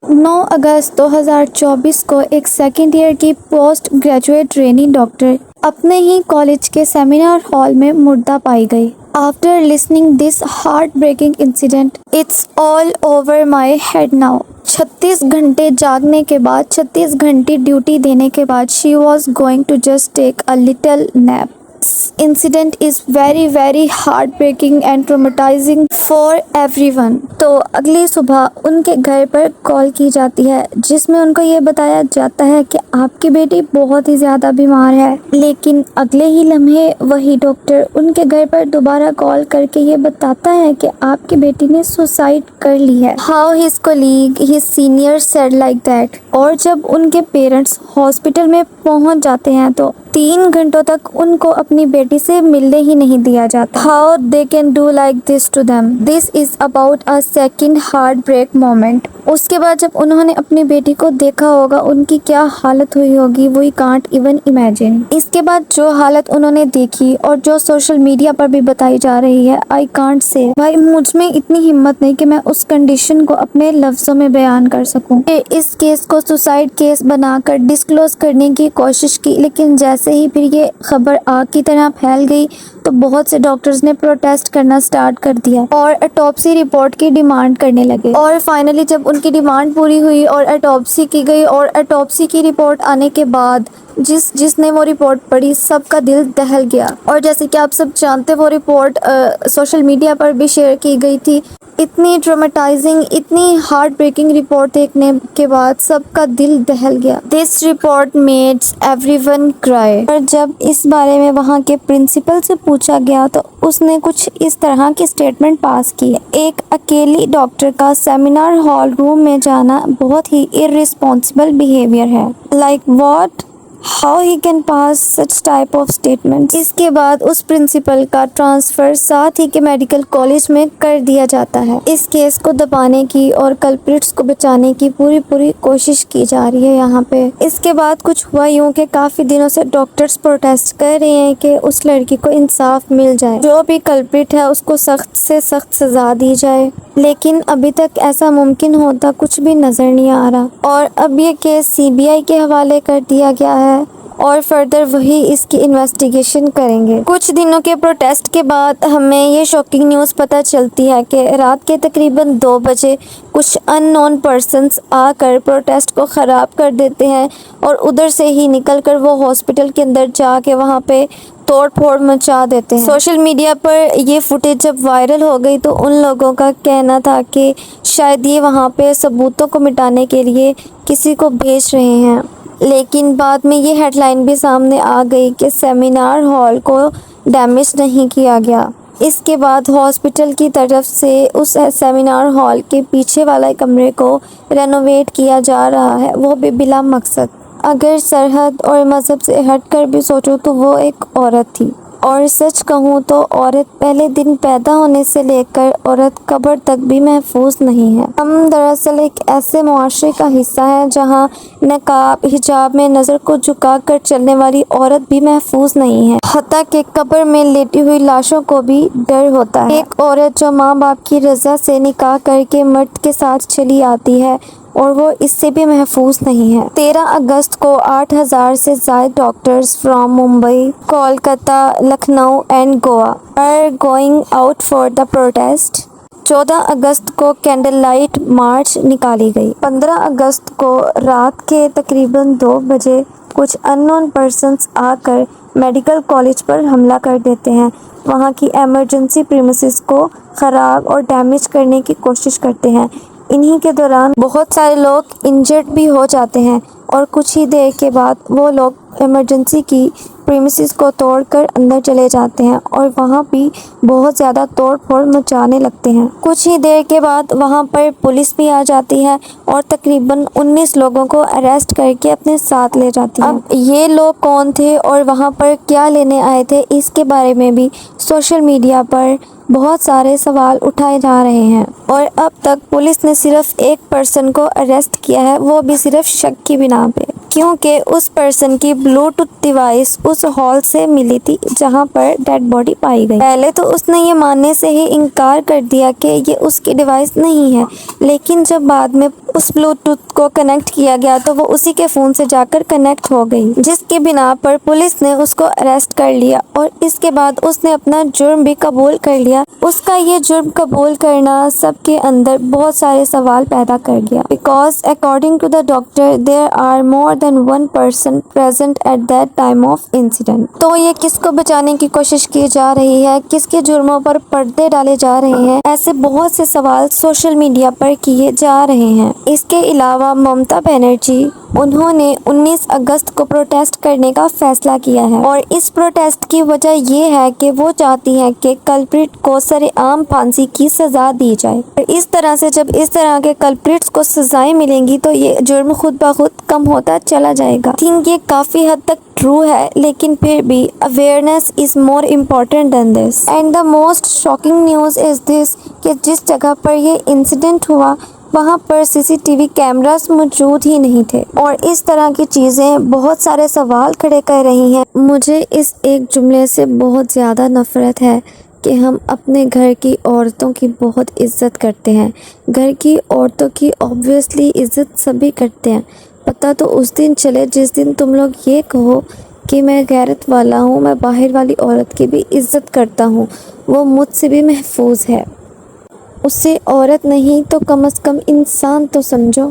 9 اگست 2024 کو ایک second year کی پوسٹ گریجویٹ ٹرینی ڈاکٹر اپنے ہی کالج کے سیمینار ہال میں مردہ پائی گئی۔ After listening this heart breaking incident it's all over my head now. 36 گھنٹے جاگنے کے بعد، 36 گھنٹے ڈیوٹی دینے کے بعد she was going to just take a little nap. Incident is very heart breaking and traumatizing for everyone۔ تو اگلی صبح ان کے گھر پر کال کی جاتی ہے جس میں ان کو یہ بتایا جاتا ہے کہ آپ کی بیٹی بہت ہی زیادہ بیمار ہے، لیکن اگلے ہی لمحے وہی ڈاکٹر ان کے گھر پر دوبارہ کال کر کے یہ بتاتا ہے کہ آپ کی بیٹی نے سوسائڈ کر لی ہے۔ How his colleague, his senior said like that۔ اور جب ان کے پیرنٹس ہاسپٹل میں پہنچ جاتے ہیں تو 3 گھنٹوں تک ان کو اپنی بیٹی سے ملنے ہی نہیں دیا جاتا۔ How they can do like this to them۔ This is about a second heartbreak moment۔ اس کے بعد جب انہوں نے اپنی بیٹی کو دیکھا ہوگا ان کی کیا حالت ہوئی ہوگی، we can't even imagine۔ اس کے بعد جو حالت انہوں نے دیکھی اور جو سوشل میڈیا پر بھی بتائی جا رہی ہے، I can't say۔ بھائی مجھ میں اتنی ہمت نہیں کہ میں اس کنڈیشن کو اپنے لفظوں میں بیان کر سکوں۔ اس کیس کو سوسائڈ کیس بنا کر ڈسکلوز کرنے کی کوشش کی، لیکن جیسے ہی پھر یہ خبر آگ کی طرح پھیل گئی تو بہت سے ڈاکٹرز نے پروٹیسٹ کرنا سٹارٹ کر دیا اور اٹوپسی رپورٹ کی ڈیمانڈ کرنے لگے۔ اور فائنلی جب ان کی ڈیمانڈ پوری ہوئی اور اٹوپسی کی گئی اور اٹوپسی کی رپورٹ آنے کے بعد جس نے وہ رپورٹ پڑھی سب کا دل دہل گیا۔ اور جیسے کہ آپ سب جانتے وہ رپورٹ سوشل میڈیا پر بھی شیئر کی گئی تھی۔ اتنی ٹرامیٹائزنگ، اتنی ہارٹ بریکنگ رپورٹ دیکھنے کے بعد سب کا دل دہل گیا۔ دس رپورٹ میڈس ایوری ون کرائی۔ اور جب اس بارے میں وہاں کے پرنسپل سے پوچھا گیا تو اس نے کچھ اس طرح کی اسٹیٹمنٹ پاس کی: ایک اکیلی ڈاکٹر کا سیمینار ہال روم میں جانا بہت ہی irresponsible بیہیویئر ہے۔ Like what? How he can pass such type of statements۔ اس کے بعد اس پرنسپل کا ٹرانسفر ساتھ ہی کے میڈیکل کالج میں کر دیا جاتا ہے۔ اس کیس کو دبانے کی اور کلپریٹس کو بچانے کی پوری کوشش کی جا رہی ہے یہاں پہ۔ اس کے بعد کچھ ہوا یوں کہ کافی دنوں سے ڈاکٹرز پروٹیسٹ کر رہے ہیں کہ اس لڑکی کو انصاف مل جائے، جو بھی کلپریٹ ہے اس کو سخت سے سخت سزا دی جائے، لیکن ابھی تک ایسا ممکن ہوتا کچھ بھی نظر نہیں آ رہا۔ اور اب یہ کیس CBI کے حوالے کر دیا گیا ہے اور فردر وہی اس کی انویسٹیگیشن کریں گے۔ کچھ دنوں کے پروٹیسٹ کے بعد ہمیں یہ شاکنگ نیوز پتہ چلتی ہے کہ رات کے تقریباً 2 بجے کچھ ان نون پرسنز آ کر پروٹیسٹ کو خراب کر دیتے ہیں اور ادھر سے ہی نکل کر وہ ہاسپٹل کے اندر جا کے وہاں پہ توڑ پھوڑ مچا دیتے ہیں۔ سوشل میڈیا پر یہ فوٹیج جب وائرل ہو گئی تو ان لوگوں کا کہنا تھا کہ شاید یہ وہاں پہ ثبوتوں کو مٹانے کے لیے کسی کو بھیج رہے ہیں، لیکن بعد میں یہ ہیڈ لائن بھی سامنے آ گئی کہ سیمینار ہال کو ڈیمیج نہیں کیا گیا۔ اس کے بعد ہاسپٹل کی طرف سے اس سیمینار ہال کے پیچھے والے کمرے کو رینوویٹ کیا جا رہا ہے، وہ بھی بلا مقصد۔ اگر سرحد اور مذہب سے ہٹ کر بھی سوچو تو وہ ایک عورت تھی، اور سچ کہوں تو عورت پہلے دن پیدا ہونے سے لے کر عورت قبر تک بھی محفوظ نہیں ہے۔ ہم دراصل ایک ایسے معاشرے کا حصہ ہیں جہاں نقاب حجاب میں نظر کو جھکا کر چلنے والی عورت بھی محفوظ نہیں ہے، حتیٰ کہ قبر میں لیٹی ہوئی لاشوں کو بھی ڈر ہوتا ہے۔ ایک عورت جو ماں باپ کی رضا سے نکاح کر کے مرد کے ساتھ چلی آتی ہے اور وہ اس سے بھی محفوظ نہیں ہے۔ 13 اگست کو 8000 سے زائد doctors from Mumbai, Kolkata, Lucknow and Goa are going out for the protest۔ 14 اگست کو کینڈل لائٹ مارچ نکالی گئی۔ 15 اگست کو رات کے تقریباً 2 بجے کچھ ان نون پرسنز آ کر میڈیکل کالج پر حملہ کر دیتے ہیں، وہاں کی ایمرجنسی پریمیسز کو خراب اور ڈیمیج کرنے کی کوشش کرتے ہیں۔ انہی کے دوران بہت سارے لوگ انجرڈ بھی ہو جاتے ہیں اور کچھ ہی دیر کے بعد وہ لوگ ایمرجنسی کی پریمیسز کو توڑ کر اندر چلے جاتے ہیں اور وہاں بھی بہت زیادہ توڑ پھوڑ مچانے لگتے ہیں۔ کچھ ہی دیر کے بعد وہاں پر پولیس بھی آ جاتی ہے اور تقریباً 19 لوگوں کو اریسٹ کر کے اپنے ساتھ لے جاتی ہے۔ اب یہ لوگ کون تھے اور وہاں پر کیا لینے آئے تھے، اس کے بارے میں بھی سوشل میڈیا پر بہت سارے سوال اٹھائے جا رہے ہیں، اور اب تک پولیس نے صرف ایک پرسن کو اریسٹ کیا ہے، وہ بھی صرف شک کی بنا پہ۔ کیونکہ اس پرسن کی بلوٹوتھ ڈیوائس اس ہال سے ملی تھی جہاں پر ڈیڈ باڈی پائی گئی۔ پہلے تو اس نے یہ ماننے سے ہی انکار کر دیا کہ یہ اس کی ڈیوائس نہیں ہے، لیکن جب بعد میں اس بلوٹوتھ کو کنیکٹ کیا گیا تو وہ اسی کے فون سے جا کر کنیکٹ ہو گئی، جس کی بنا پر پولیس نے اس کو اریسٹ کر لیا اور اس کے بعد اس نے اپنا جرم بھی قبول کر لیا۔ اس کا یہ جرم قبول کرنا سب کے اندر بہت سارے سوال پیدا کر گیا، because according to the doctor there are more than one person present at that time of incident. تو یہ کس کو بچانے کی کوشش کی جا رہی ہے، کس کے جرموں پر پردے ڈالے جا رہے ہیں، ایسے بہت سے سوال سوشل میڈیا پر کیے جا رہے ہیں۔ اس کے علاوہ ممتا بنرجی انہوں نے 19 اگست کو پروٹیسٹ کرنے کا فیصلہ کیا ہے، اور اس پروٹیسٹ کی وجہ یہ ہے کہ وہ چاہتی ہیں کہ کلپریٹ کو سرعام پھانسی کی سزا دی جائے۔ اس طرح سے جب اس طرح کے کلپریٹس کو سزائیں ملیں گی تو یہ جرم خود بخود کم ہوتا چلا جائے گا۔ تھنک یہ کافی حد تک ٹرو ہے، لیکن پھر بھی awareness is more important than this. And the most shocking news is this کہ جس جگہ پر یہ انسیڈنٹ ہوا وہاں پر CCTV کیمراز موجود ہی نہیں تھے، اور اس طرح کی چیزیں بہت سارے سوال کھڑے کر رہی ہیں۔ مجھے اس ایک جملے سے بہت زیادہ نفرت ہے کہ ہم اپنے گھر کی عورتوں کی بہت عزت کرتے ہیں۔ گھر کی عورتوں کی اوبویسلی عزت سبھی کرتے ہیں، پتہ تو اس دن چلے جس دن تم لوگ یہ کہو کہ میں غیرت والا ہوں، میں باہر والی عورت کی بھی عزت کرتا ہوں، وہ مجھ سے بھی محفوظ ہے۔ اسے عورت نہیں تو کم از کم انسان تو سمجھو۔